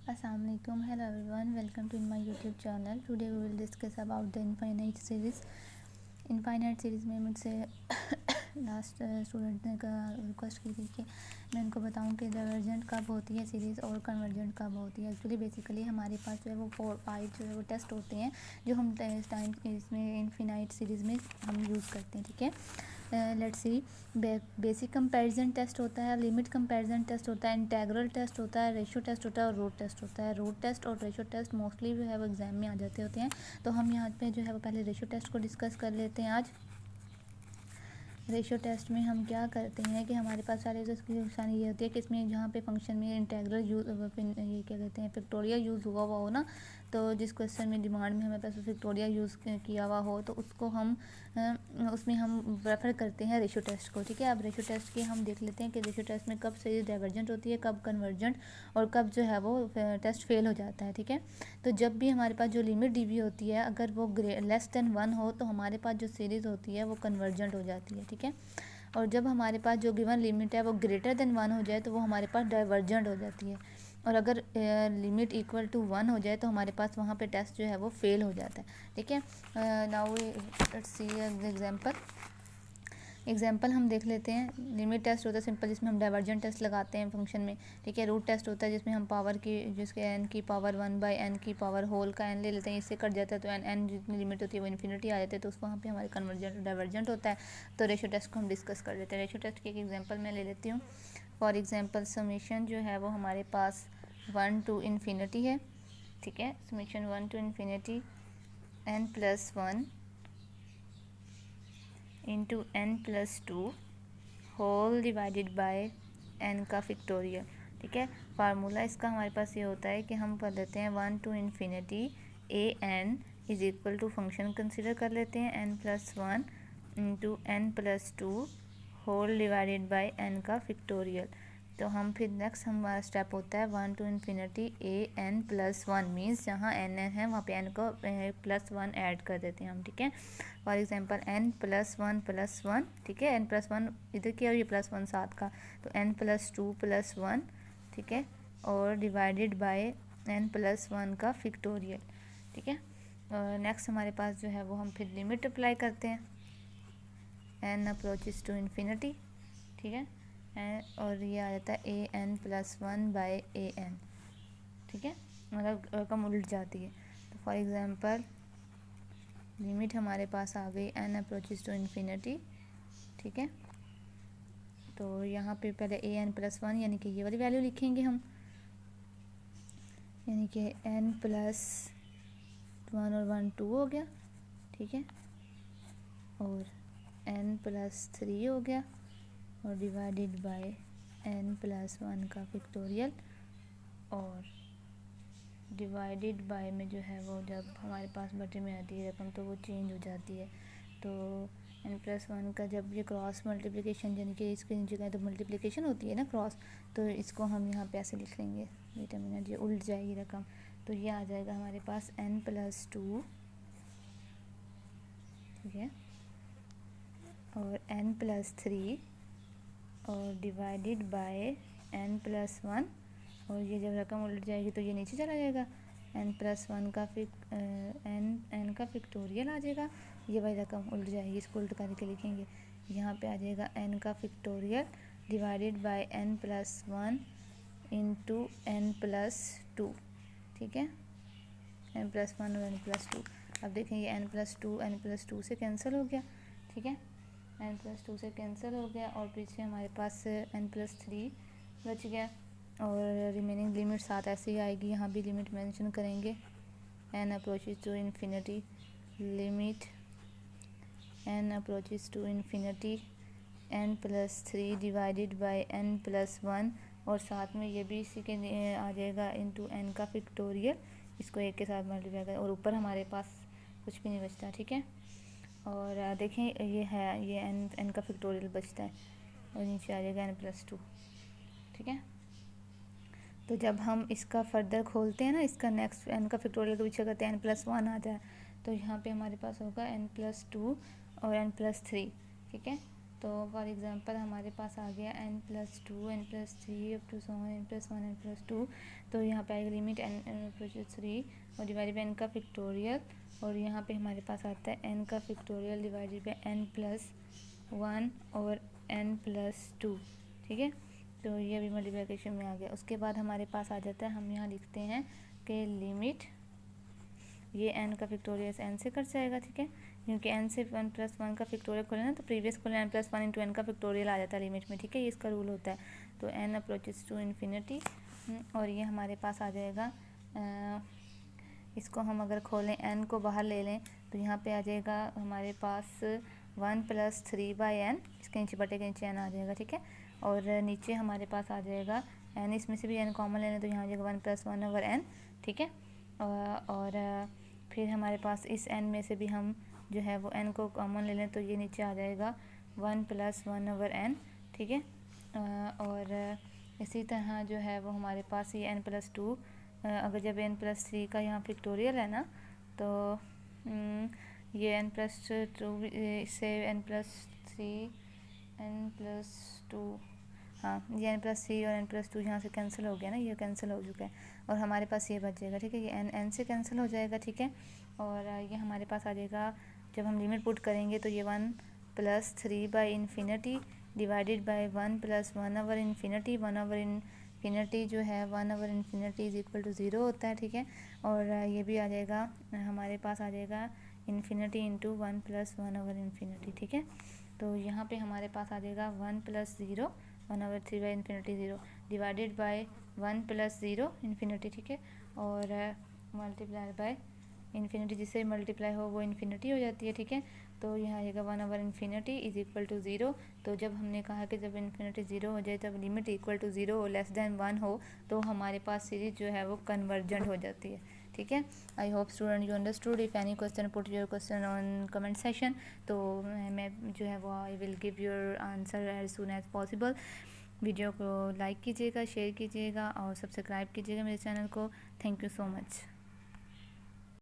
Assalamualaikum. Hello everyone, welcome to my YouTube channel. Today we will discuss about the infinite series. Infinite series में मुझसे last student ने का request की थी कि मैं उनको बताऊं कि डाइवर्जेंट कब होती है सीरीज़ और कन्वर्जेंट कब होती है। एक्चुअली बेसिकली हमारे पास जो है वो 4-5 जो है वो टेस्ट होते हैं जो हम टाइम इसमें इनफाइनाइट सीरीज़ में हम यूज़ करते हैं। ठीक है, let's see. Basic comparison test होता है, लिमिट कंपैरिजन टेस्ट होता है, इंटेग्रल टेस्ट होता है, रेशियो टेस्ट होता है और रूट टेस्ट होता है। रूट टेस्ट और रेशियो टेस्ट मोस्टली जो है वो एग्जाम में आ जाते होते हैं। तो हम यहाँ पे जो है वो पहले रेशियो टेस्ट को डिस्कस कर लेते हैं। आज रेशियो टेस्ट में हम क्या करते हैं कि हमारे पास सारे इसकी नुकसान ये होती है कि इसमें जहाँ पे फंक्शन में इंटेग्रल यूज ये क्या कहते हैं फैक्टोरियल यूज़ हुआ हो ना, तो जिस क्वेश्चन में डिमांड में हमारे पास फैक्टोरियल यूज़ किया हुआ हो तो उसको हम उसमें हम प्रेफर करते हैं रेशियो टेस्ट को। ठीक है, अब रेशियो टेस्ट की हम देख लेते हैं कि रेशियो टेस्ट में कब सीरीज डाइवर्जेंट होती है, कब कन्वर्जेंट और कब जो है वो टेस्ट फेल हो जाता है। ठीक है, तो जब भी हमारे पास जो लिमिट डी होती है अगर वो लेस देन 1 हो तो हमारे पास जो सीरीज़ होती है वो कन्वर्जेंट हो जाती है। ठीक है, और जब हमारे पास जो गिवन लिमिट है वो ग्रेटर देन 1 हो जाए तो वो हमारे पास डाइवर्जेंट हो जाती है। और अगर लिमिट इक्वल टू 1 हो जाए तो हमारे पास वहाँ पे टेस्ट जो है वो फेल हो जाता है। ठीक है, नाउ लेट्स सी एग्जाम्पल हम देख लेते हैं। लिमिट टेस्ट होता है सिंपल, जिसमें हम डाइवर्जेंट टेस्ट लगाते हैं फंक्शन में। ठीक है, रूट टेस्ट होता है जिसमें हम पावर की जिसके n की पावर 1/n की पावर होल का n ले लेते हैं, इससे कट जाता है तो n जितनी लिमिट होती है वो इन्फिनिटी आ जाती है, तो उस वहाँ पे हमारे कन्वर्जेंट डाइवर्जेंट होता है। तो रेशियो टेस्ट को हम डिस्कस कर लेते हैं। रेशियो टेस्ट की एक एग्जाम्पल मैं ले लेती हूँ। फॉर एग्जाम्पल समीशन जो है वो हमारे पास 1 to इन्फिनिटी है। ठीक है, summation 1 to infinity n+1 into n+2 whole divided by n का फैक्टोरियल। ठीक है, फार्मूला इसका हमारे पास ये होता है कि हम कर लेते हैं 1 to infinity an is equal to function consider कर लेते हैं n+1 into n+2 whole divided by n का फैक्टोरियल। तो हम फिर नेक्स्ट हमारा स्टेप होता है 1 to इन्फिनिटी an+1 मीन्स जहाँ n है वहाँ पे n को +1 ऐड कर देते हैं हम। ठीक है, फॉर एग्जांपल n+1+1। ठीक है, n+1 इधर की और ये +1 साथ का, तो n+2+1। ठीक है, और डिवाइडेड बाय n+1 का फैक्टोरियल। ठीक है, नेक्स्ट हमारे पास जो है वो हम फिर लिमिट अप्लाई करते हैं n अप्रोचेस टू इन्फिनिटी। ठीक है, और ये आ जाता है an+1/an। ठीक है, मतलब रकम उलट जाती है। तो फॉर एग्जांपल लिमिट हमारे पास आ गई n अप्रोचेस टू इन्फिनिटी। ठीक है, तो यहाँ पे पहले an+1 यानी कि ये वाली वैल्यू लिखेंगे हम, यानी कि n+1 और 1 2 हो गया। ठीक है, और n+3 हो गया और डिवाइडेड बाय n+1 का फैक्टोरियल, और डिवाइडेड बाय में जो है वो जब हमारे पास बटे में आती है रकम तो वो चेंज हो जाती है। तो n+1 का जब ये क्रॉस मल्टीप्लिकेशन यानी कि इसके जगह तो मल्टीप्लिकेशन होती है ना क्रॉस, तो इसको हम यहाँ पे ऐसे लिख लेंगे, बेटा मिनट ये उल्ट जाएगी रकम, तो ये आ जाएगा हमारे पास n+2। ठीक है, और n+3 और डिवाइडेड बाय n+1, और ये जब रकम उलट जाएगी तो ये नीचे चला जाएगा, n+1 का n का फैक्टोरियल आ जाएगा, ये वाली रकम उलट जाएगी, इसको उल्ट करके लिखेंगे, यहाँ पे आ जाएगा n का factorial divided by n+1 into n+2। ठीक है, n+1 और n+2। अब देखें ये n+2 से कैंसिल हो गया। ठीक है, n+2 से कैंसिल हो गया और पीछे हमारे पास n+3 बच गया, और रिमेनिंग लिमिट साथ ऐसे ही आएगी। यहाँ भी लिमिट मेंशन करेंगे, n approaches to infinity limit n approaches to infinity n+3 divided by n+1, और साथ में ये भी इसी के आ जाएगा इंटू n का फैक्टोरियल, इसको एक के साथ मल्टीप्लाई करें और ऊपर हमारे पास कुछ भी नहीं बचता। ठीक है, और देखें ये है ये n का फैक्टोरियल बचता है और नीचे आ जाएगा n+2। ठीक है, तो जब हम इसका फर्दर खोलते हैं ना, इसका नेक्स्ट n का फैक्टोरियल को पीछे करते हैं n+1 आ जाए, तो यहाँ पे हमारे पास होगा n+2 और n+3। ठीक है, तो फॉर एग्जांपल हमारे पास आ गया n+2 n+3 up to n+1 n+2। तो यहाँ पे आएगा लिमिट n+3 और डिवाइडेड बाई n का फैक्टोरियल, और यहाँ पे हमारे पास आता है n का फैक्टोरियल डिवाइडेड बाई n+1 और n+2। ठीक है, तो ये अभी मल्टीप्लिकेशन में आ गया। उसके बाद हमारे पास आ जाता है, हम यहाँ लिखते हैं कि लिमिट ये n का फैक्टोरियल n से कट जाएगा। ठीक है, क्योंकि n से 1+1 का फैक्टोरियल खोले ना, तो प्रीवियस खोले n+1 इंटू n का फैक्टोरियल आ जाता है लिमिट में। ठीक है, ये इसका रूल होता है। तो n अप्रोचेस टू इन्फिनिटी, और ये हमारे पास आ जाएगा, इसको हम अगर खोलें n को बाहर ले लें तो यहाँ पे आ जाएगा हमारे पास 1+3/n, इसके नीचे बटे के नीचे n आ जाएगा। ठीक है, और नीचे हमारे पास आ जाएगा n, इसमें से भी n कॉमन ले लें तो यहाँ आ जाएगा 1+1/n। ठीक है, और फिर हमारे पास इस n में से भी हम जो है वो n को कॉमन ले लें तो ये नीचे आ जाएगा 1+1/n। ठीक है, और इसी तरह जो है वो हमारे पास ये n+2, अगर जब n+3 का यहाँ फैक्टोरियल है ना, तो ये n+2 इससे n+2, हाँ ये n+3 और n+2 यहाँ से कैंसिल हो गया ना, ये कैंसिल हो चुका है और हमारे पास ये बच जाएगा। ठीक है, ये n से कैंसिल हो जाएगा। ठीक है, और ये हमारे पास आ जाएगा, जब हम लिमिट पुट करेंगे तो ये 1+3/∞ डिवाइडेड बाई 1+1/∞। 1/∞ जो है 1/∞ इज इक्वल टू 0 होता है। ठीक है, और ये भी आ जाएगा, हमारे पास आ जाएगा इन्फिनिटी इंटू 1+1/∞। ठीक है, तो यहाँ पे हमारे पास आ जाएगा 1+0 1/3/∞ 0 डिवाइडेड बाय 1+0 इन्फिनिटी। ठीक है, और मल्टीप्लाई बाय इन्फिनिटी, जिससे मल्टीप्लाई हो वो इन्फिनिटी हो जाती है। ठीक है, तो यहाँ आएगा 1/∞ इज इक्वल टू 0। तो जब हमने कहा कि जब इन्फिनिटी 0 हो जाए, तब लिमिट इक्वल टू 0 हो, लेस देन 1 हो, तो हमारे पास सीरीज जो है वो कन्वर्जेंट हो जाती है। ठीक है, I hope student you understood. If any question put your question on comment session, तो मैं जो है वो I will give your answer as soon as possible. Video को लाइक कीजिएगा, शेयर कीजिएगा और सब्सक्राइब कीजिएगा मेरे चैनल को। Thank you so much.